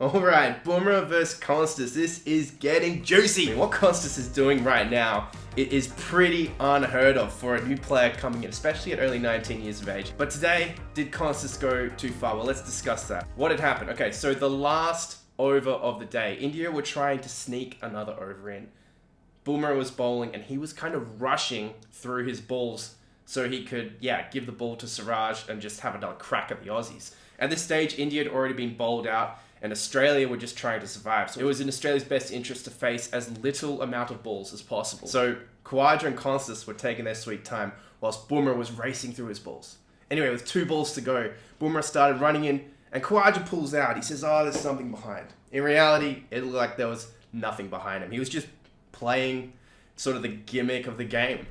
Alright, Bumrah versus Konstas. This is getting juicy. What Konstas is doing right now, it is pretty unheard of for a new player coming in, especially at early 19 years of age. But today, did Konstas go too far? Well, let's discuss that. What had happened? Okay, so the last over of the day, India were trying to sneak another over in. Bumrah was bowling and he was kind of rushing through his balls so he could, give the ball to Siraj and just have another crack at the Aussies. At this stage, India had already been bowled out and Australia were just trying to survive. So it was in Australia's best interest to face as little amount of balls as possible. So Khawaja and Konstas were taking their sweet time whilst Bumrah was racing through his balls. Anyway, with 2 balls to go, Bumrah started running in and Khawaja pulls out. He says, there's something behind. In reality, it looked like there was nothing behind him. He was just playing sort of the gimmick of the game.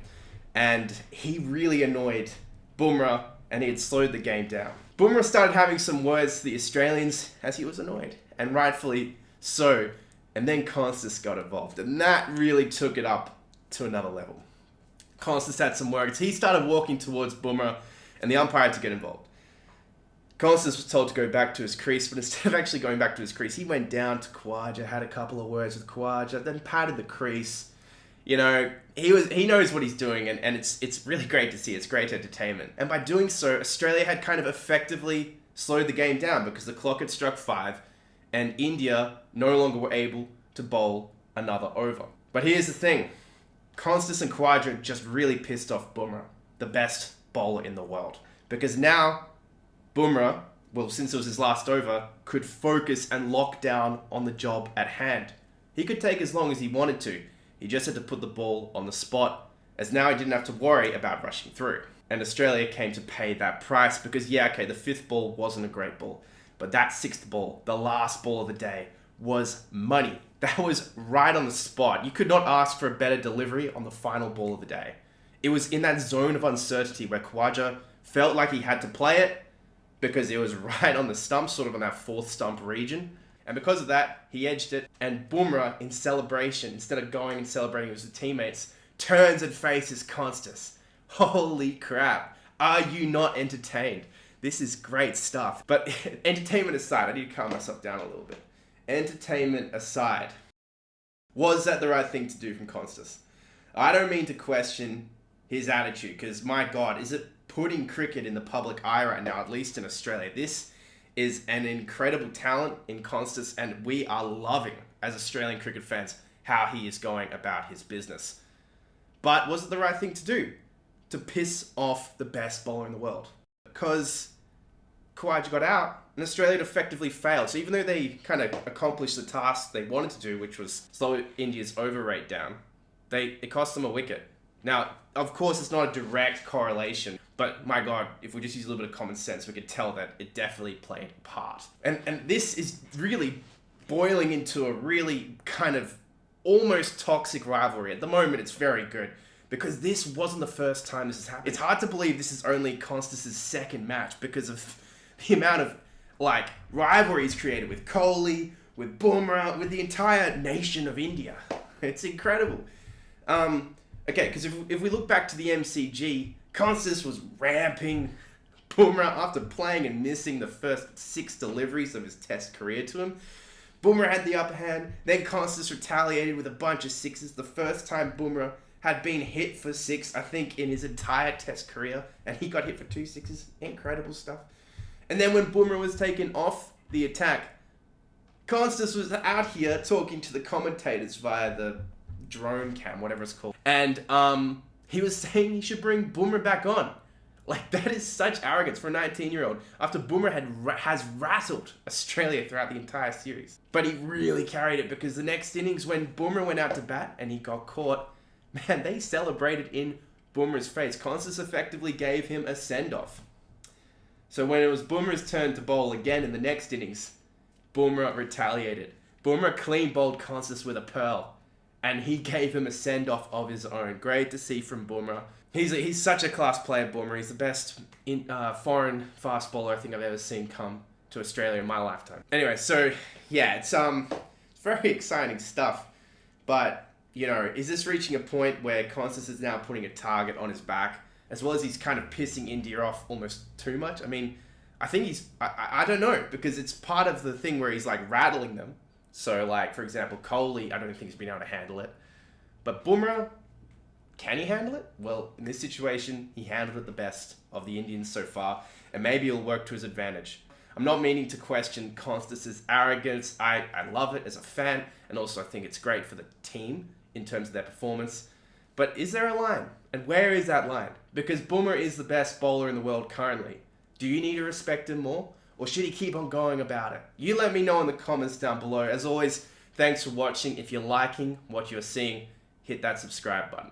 And he really annoyed Bumrah and he had slowed the game down. Bumrah started having some words to the Australians as he was annoyed, and rightfully so. And then Konstas got involved, and that really took it up to another level. Konstas had some words. He started walking towards Bumrah, and the umpire had to get involved. Konstas was told to go back to his crease, but instead of actually going back to his crease, he went down to Khawaja, had a couple of words with Khawaja, then patted the crease. You know, he knows what he's doing, and it's really great to see. It's great entertainment. And by doing so, Australia had kind of effectively slowed the game down because the clock had struck 5 and India no longer were able to bowl another over. But here's the thing. Konstas and Khawaja just really pissed off Bumrah, the best bowler in the world. Because now, Bumrah, well, since it was his last over, could focus and lock down on the job at hand. He could take as long as he wanted to. He just had to put the ball on the spot, as now he didn't have to worry about rushing through. And Australia came to pay that price because, the 5th ball wasn't a great ball. But that 6th ball, the last ball of the day, was money. That was right on the spot. You could not ask for a better delivery on the final ball of the day. It was in that zone of uncertainty where Khawaja felt like he had to play it because it was right on the stump, sort of on that 4th stump region. And because of that, he edged it, and Bumrah, in celebration, instead of going and celebrating with his teammates, turns and faces Konstas. Holy crap. Are you not entertained? This is great stuff. But entertainment aside, I need to calm myself down a little bit. Entertainment aside, was that the right thing to do from Konstas? I don't mean to question his attitude, because my God, is it putting cricket in the public eye right now, at least in Australia? This is an incredible talent in Konstas, and we are loving, as Australian cricket fans, how he is going about his business. But was it the right thing to do? To piss off the best bowler in the world? Because Khawaja got out, and Australia had effectively failed. So even though they kind of accomplished the task they wanted to do, which was slow India's over rate down, it cost them a wicket. Now, of course, it's not a direct correlation, but my God, if we just use a little bit of common sense, we could tell that it definitely played a part. And this is really boiling into a really kind of almost toxic rivalry. At the moment, it's very good, because this wasn't the first time this has happened. It's hard to believe this is only Konstas' 2nd match because of the amount of, rivalries created with Kohli, with Bumrah, with the entire nation of India. It's incredible. Okay, because if we look back to the MCG, Konstas was ramping Bumrah after playing and missing the first 6 deliveries of his test career to him. Bumrah had the upper hand, then Konstas retaliated with a bunch of 6s. The first time Bumrah had been hit for 6, I think, in his entire test career, and he got hit for 2 6s. Incredible stuff. And then when Bumrah was taken off the attack, Konstas was out here talking to the commentators via the drone cam, whatever it's called. And he was saying he should bring Bumrah back on. That is such arrogance for a 19-year-old after Bumrah has rattled Australia throughout the entire series. But he really carried it, because the next innings when Bumrah went out to bat and he got caught, man, they celebrated in Bumrah's face. Konstas effectively gave him a send-off. So when it was Bumrah's turn to bowl again in the next innings, Bumrah retaliated. Bumrah clean bowled Konstas with a pearl, and he gave him a send-off of his own. Great to see from Bumrah. He's such a class player, Bumrah. He's the best foreign fast bowler I think I've ever seen come to Australia in my lifetime. Anyway, so it's very exciting stuff. But, is this reaching a point where Konstas is now putting a target on his back, as well as he's kind of pissing India off almost too much? I mean, I think I don't know, because it's part of the thing where he's like rattling them. So like, for example, Kohli, I don't think he's been able to handle it. But Bumrah, can he handle it? Well, in this situation, he handled it the best of the Indians so far, and maybe it'll work to his advantage. I'm not meaning to question Konstas' arrogance. I love it as a fan, and also I think it's great for the team in terms of their performance. But is there a line? And where is that line? Because Bumrah is the best bowler in the world currently. Do you need to respect him more? Or should he keep on going about it? You let me know in the comments down below. As always, thanks for watching. If you're liking what you're seeing, hit that subscribe button.